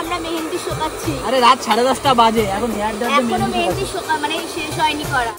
আমরা মেহেন্দি শোকাচ্ছি। আরে রাত 10:30 বাজে, এখন হেয়ার ড্রায়ার এখনো মেহেন্দি শোকা মানে শেষ হয়নি করা।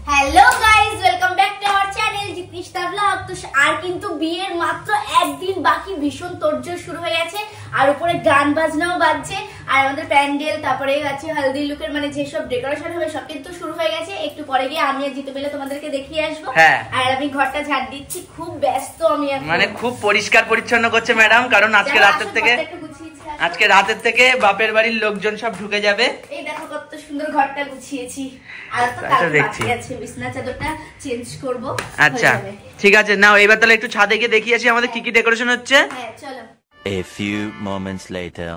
Hello guys, welcome back to our channel জিতনিশতা ব্লগ। তো আর কিন্তু বিয়ের মাত্র একদিন বাকি, ভীষণ তোড়জোড় শুরু হয়ে গেছে, আর উপরে গান বাজনাও বাজছে, আর আমাদের প্যান্ডেল, তারপরে আছে হলদি লুকের মানে যেসব ডেকোরেশন হবে সব কিন্তু শুরু হয়ে গেছে। একটু পরে গিয়ে আমি আর জিতু মিলে তোমাদেরকে দেখিয়ে আসবো। আর আমি ঘরটা ঝাড় দিচ্ছি, খুব ব্যস্ত আমি এখন, মানে খুব পরিষ্কার পরিচ্ছন্ন করছে ম্যাডাম, কারণ আজকে রাতের থেকে বাপের বাড়ির লোকজন সব ঢুকে যাবে। এই দেখো কত সুন্দর ঘরটা গুছিয়েছি, আর তো কাল বাকি আছে, বিছনা চাদরটা চেঞ্জ করব। আচ্ছা ঠিক আছে, নাও এবার তাহলে একটু ছাদে গিয়ে দেখিয়ে আসি আমাদের কি কি ডেকোরেশন হচ্ছে। হ্যাঁ চলো। A few moments later.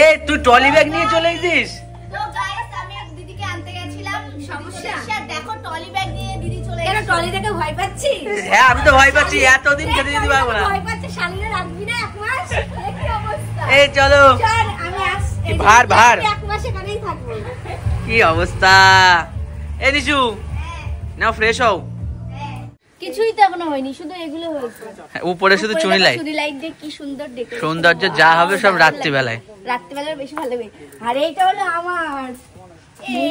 এই তুই ট্রলি ব্যাগ নিয়ে চলে এসেছিস? তো গাইস আমি এক দিদিকে আনতে গেছিলাম, সমস্যা দেখো ট্রলি ব্যাগ নিয়ে দিদি চলে গেল। কেন ট্রলি থেকে ভয় পাচ্ছি? হ্যাঁ আমি তো ভয় পাচ্ছি, এতদিন খেতে দিতে পারবো না। ভয় পাচ্ছি, শালিরা রাখবি না এক মাস? কি অবস্থা? এই চলো, চল আমি আসছি। ভার এক মাস এখানেই থাকবো। কি অবস্থা? এই নিশু নাও, ফ্রেশ হও। কিছুই তো এখনো হয়নি, শুধু এগুলো হয়েছে। উপরে শুধু চুনি লাইট দিয়ে কি সুন্দর ডেকোরেশন। সৌন্দর্য যা হবে সব রাত্রিবেলায় বেশি ভালো হবে। আর এইটা হলো আমার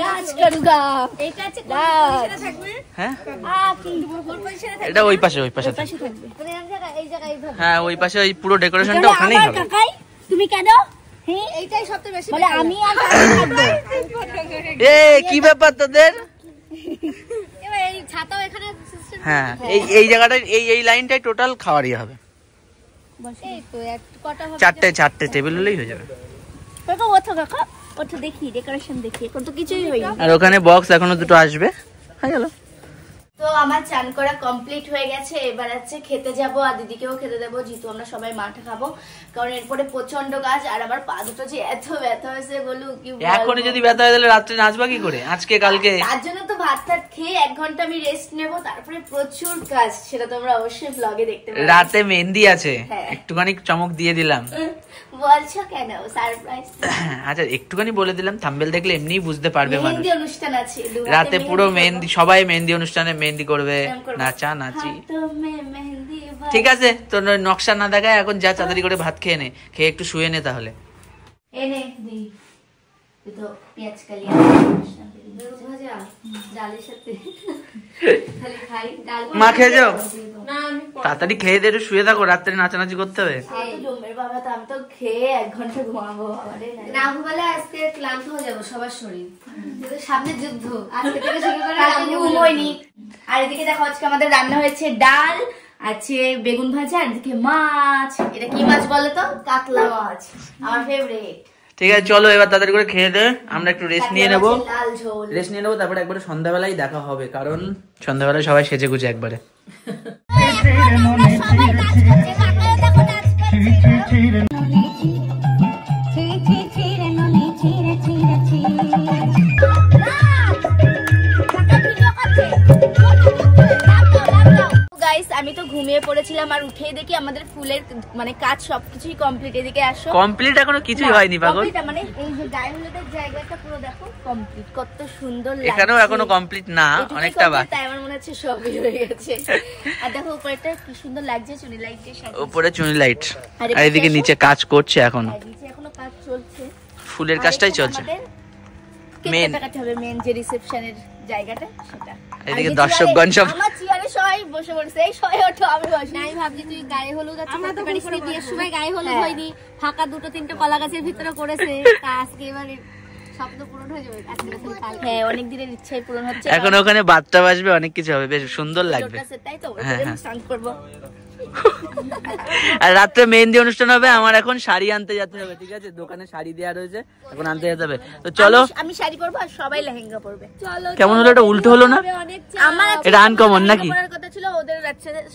নাচ করুগা, এটা আছে কোন পজিশনে থাকবে? হ্যাঁ কিন্তু কোন পজিশনে থাকবে? এটা ওই পাশে থাকবে মানে এই জায়গায় এইভাবে। হ্যাঁ ওই পাশে, ওই পুরো ডেকোরেশনটা ওখানেই হবে। কাকাই তুমি কেন? হ্যাঁ এইটাই সবচেয়ে বেশি বলে আমি আর থাকবো। এই কি ব্যাপার তোদের? এবার এই ছাতাও এখানে সিস্টেম। হ্যাঁ এই জায়গাটায় এই লাইনটাই টোটাল খাওয়ারই হবে। এই তো এক কটা হবে, চারটে টেবিল হলেই হয়ে যাবে। কাকা ওঠো, কাকা ওঠো, দেখি ডেকোরেশন দেখি। এখন তো কিছুই হয়নি, আর ওখানে বক্স এখনো দুটো আসবে। হয়ে গেল। তো আমার চান করা কমপ্লিট হয়ে গেছে, এবার আছে খেতে যাব, আর দিদিকেও খেতে দেবো, যেহেতু আমরা সবাই মাঠে খাবো, কারণ এরপরে প্রচন্ড কাজ। আর আমার পা দুটো যে এত ব্যথা হয়েছে বলু কি বলবো। এখনই যদি ব্যথা হয়ে গেলে রাত্রে নাচবা কি করে? আজকে কালকে তার জন্য তো ভাত টাত খেয়ে 1 ঘন্টা আমি রেস্ট নেব, তারপরে প্রচুর কাজ, সেটা তোমরা অবশ্যই ব্লগে দেখতে পাবে। রাতে মেহেন্দি আছে, একটুখানি চমক দিয়ে দিলাম। বলছো কেন? সারপ্রাইজ। আচ্ছা একটুখানি বলে দিলাম, থাম্বনেল দেখলে এমনিই বুঝতে পারবে মানুষ। মেহেন্দি অনুষ্ঠান আছে রাতে, পুরো মেহেন্দি, সবাই মেহেন্দি অনুষ্ঠানে মেহেন্দি করবে, নাচা নাচি। ঠিক আছে, তোর নকশা না দেখায় এখন যা, তাড়াতাড়ি করে ভাত খেয়ে নে, খেয়ে একটু শুয়ে নে তাহলে। এনে দি তো পেঁয়াজ কালিয়া ভাজা ডালের সাথে খালি খাই ডাল। মা খেয়ে যাও, তাড়াতাড়ি খেয়ে দিয়ে শুয়ে থাকো, রাত্রে নাচানাচি করতে হবে। বাবা তো আমি তো খেয়ে 1 ঘন্টা ঘুমাবো, না ঘুমালে আজকে ক্লান্ত হয়ে যাবো সবার শরীর, সামনে যুদ্ধ আজকে থেকে শুরু করে ঘুমোইনি। আর এদিকে দেখো আজকে আমাদের রান্না হয়েছে ডাল আছে, বেগুন ভাজা, আর এদিকে মাছ। এটা কি মাছ বলো তো? কাতলা মাছ, আমার ফেভারিট। ঠিক আছে চলো এবার তাড়াতাড়ি করে খেয়ে দে, আমরা একটু রেস্ট নিয়ে নেবো। তারপরে একবারে সন্ধ্যাবেলায় দেখা হবে, কারণ সন্ধ্যাবেলায় সবাই সেজে গুজে একবারে। আমি তো ঘুমিয়ে পড়েছিলাম, আর উঠে দেখি আমাদের ফুলের মানে কাজ সবকিছুই কমপ্লিট। এদিকে আসো, কমপ্লিট এখনো কিছুই হয়নি পাগল। মানে এই যে গায়ে হলুদের জায়গাটা পুরো দেখো কমপ্লিট, কত সুন্দর লাগছে। এখানেও এখনো কমপ্লিট না, অনেকটা বাকি। তাই আমার মনে হচ্ছে সবই হয়ে গেছে। আর দেখো উপরেটা কি সুন্দর লাগছে, চুনি লাইট দিয়ে সাজিয়েছে। উপরে চুনি লাইট, আর এদিকে নিচে কাজ করছে এখনো, নিচে এখনো কাজ চলছে, ফুলের কাজটাই চলছে। মেন হবে মেন যে রিসেপশনের জায়গাটা, সেটা। এদিকে দর্শকগণ সব আমার চেয়ারে সবাই বসে পড়ছে, এই সবাই ওঠো, আমি বসি। আমি ভাবছি তুই গায়ে হলুদ আছে, আমরা তো পারিস নি, বিয়ের সময় গায়ে হলুদ হয়নি, ফাঁকা 2-3টা কলা গাছের ভিতরে করেছে, তা আজকে এবারে স্বপ্ন পূরণ হয়ে যাবে। হ্যাঁ অনেক দিনের ইচ্ছাই পূরণ হচ্ছে। এখন ওখানে বাচ্চা আসবে, অনেক কিছু হবে, বেশ সুন্দর লাগবে। তাই তো স্নান করবো। আর রাত্রে মেহেন্দি অনুষ্ঠান হবে, আমার এখন শাড়ি আনতে যেতে হবে। ঠিক আছে, দোকানে শাড়ি দেওয়া রয়েছে, এখন আনতে যেতে হবে। তো চলো, আমি শাড়ি পরবো আর সবাই লেহেঙ্গা পরবে। চলো কেমন হলো এটা? উল্টো হলো না? আমার এটা আনকমন নাকি? পরার কথা ছিল ওদের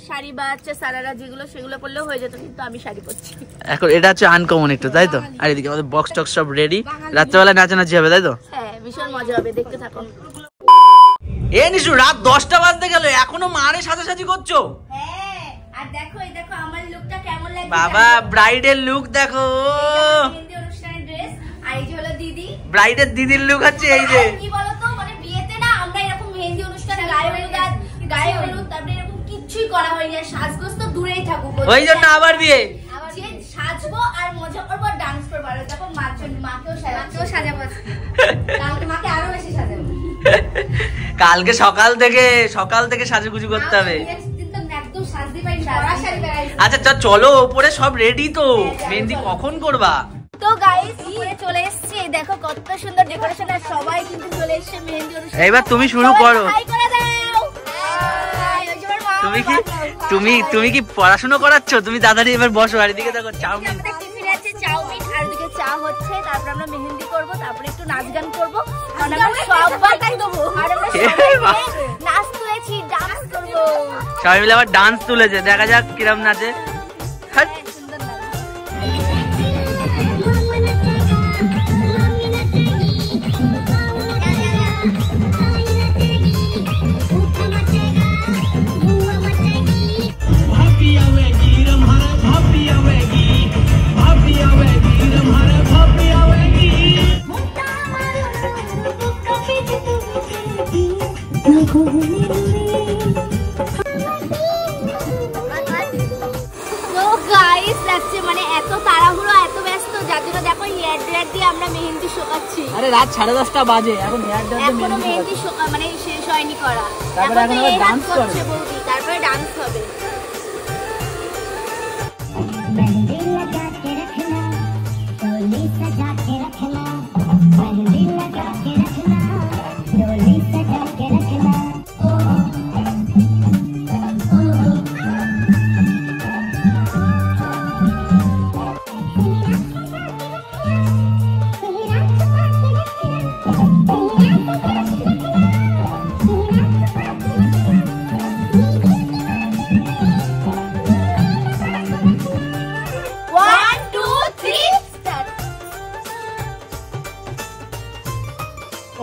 শাড়ি বা সারারা যেগুলো সেগুলো পরলেও হয়ে যেত, কিন্তু আমি শাড়ি পরছি এখন। এটা হচ্ছে আনকমন একটু, তাই তো? আর এদিকে আমাদের বক্স টক্স সব রেডি, রাত্রেবেলা নাচানাচি হবে, তাই তো? হ্যাঁ ভীষণ মজা হবে, দেখতে থাকো। এ নিশু, রাত 10টা বাজতে গেল, এখনো মারে সাজাসাজি করছো? হ্যাঁ আর দেখো এই দেখো আমার লুকটা কেমন লাগছে বাবা ব্রাইডের লুক দেখো, মেহেন্দি অনুষ্ঠানের ড্রেস। আর এই যে হলো দিদি, ব্রাইডের দিদির লুক হচ্ছে এই যে। কি বলতো মানে বিয়েতে না আমরা এরকম মেহেন্দি অনুষ্ঠানে গায়ে হলুদ তারপরে এরকম কিচ্ছুই করা হয় না, সাজগোজ তো দূরেই থাকুক, ওই জন্য আবার বিয়ে। যে সাজবো আর মজা করবো আর ডান্স করবো। আর দেখো মাকেও সাজাবো, কালকে মাকে আরো বেশি সাজাবো। কালকে সকাল থেকে সাজুগুজু করতে হবে। একদম সাজতে পারি, আচ্ছা চলো ওপরে সব রেডি তো, মেহেন্দি কখন করবা? তো গাইস উপরে চলে এসেছি, দেখো কত সুন্দর ডেকোরেশন, আর সবাই কিন্তু চলে এসেছে মেহেন্দি অনুষ্ঠানে। এবার তুমি শুরু করো। হাই করে দাও। তুমি কি পড়াশোনা করাচ্ছ? তুমি তাড়াতাড়ি এবার বসো, আর এদিকে দেখো চাউমিন। আমাদের টিফিনে আছে চাউমিন, আর এদিকে চা হচ্ছে, তারপর আমরা মেহেন্দি করব, তারপর একটু নাচ গান করব, কারণ আমরা সবাই দেবো, আর আমরা সবাই নাচ তুলেছি, ডান্স করব। সবাই মিলে আবার ডান্স তুলেছে, দেখা যাক কিরম নাচে। সুন্দর নাচ। মানে এত তাড়াহুড়ো এত ব্যস্ত যার জন্য দেখো হেয়ার ড্রায়ার দিয়ে আমরা মেহেন্দি শোকাচ্ছি। আরে রাত 10:30 বাজে, এখন হেয়ার ড্রায়ার দিয়ে এখনো মেহেন্দি মেহেন্দি মানে শেষ হয়নি করা, তারপরে এখন আবার ডান্স করবে। বৌদি তারপরে ডান্স হবে। मेहंदी लगा के रखना, डोली सजा के रखना, मेहंदी लगा के रखना, डोली सजा के रखना।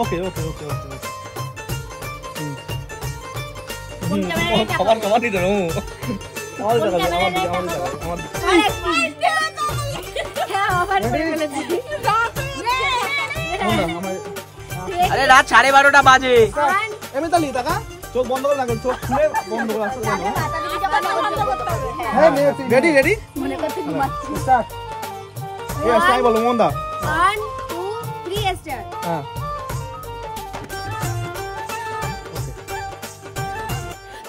ওকে কোন ক্যামেরায় খবর দিতে রো আমার আরে রাত 12:30 বাজে। এমনি টাকা চোখ বন্ধ করে রাখো, চোখ খুলে বন্ধ করে আসতে জানো। হ্যাঁ রেডি মনে করতে ঘুমাচ্ছি। স্টার্ট। ইয়েস তাই বলো মন্দা। 1 2 3 স্টার্ট। হ্যাঁ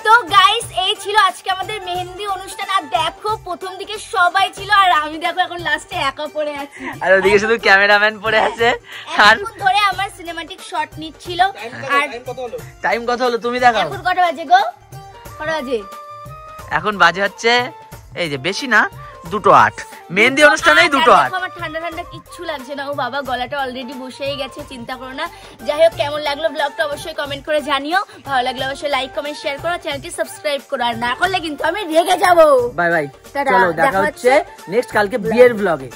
তো গাইস এই ছিল আজকে আমাদের মেহেন্দি অনুষ্ঠান। আর দেখো প্রথম দিকে সবাই ছিল, আর আমি দেখো এখন লাস্টে একা পড়ে আছি, আর ওদিকে শুধু ক্যামেরাম্যান পড়ে আছে। আর এখন ধরে আমার সিনেমাটিক শট নিচ্ছিল। আর টাইম কত হলো তুমি দেখাও। এখন কটা বাজে গো? কটা বাজে? এখন বাজে হচ্ছে এই যে বেশি না 2:08। মেহেন্দি অনুষ্ঠানেই 2:08। আমার ঠান্ডা ঠান্ডা কিচ্ছু লাগছে না। ও বাবা গলাটা অলরেডি বসেই গেছে, চিন্তা করো না। যাই হোক কেমন লাগলো ব্লগটা অবশ্যই কমেন্ট করে জানিও, ভালো লাগলে অবশ্যই লাইক কমেন্ট শেয়ার করো, চ্যানেলটি সাবস্ক্রাইব করো, আর না করলে কিন্তু আমি রেগে যাবো। বাই বাই, টাটা, চলো দেখা দেখা হচ্ছে নেক্সট কালকে বিয়ের ব্লগে।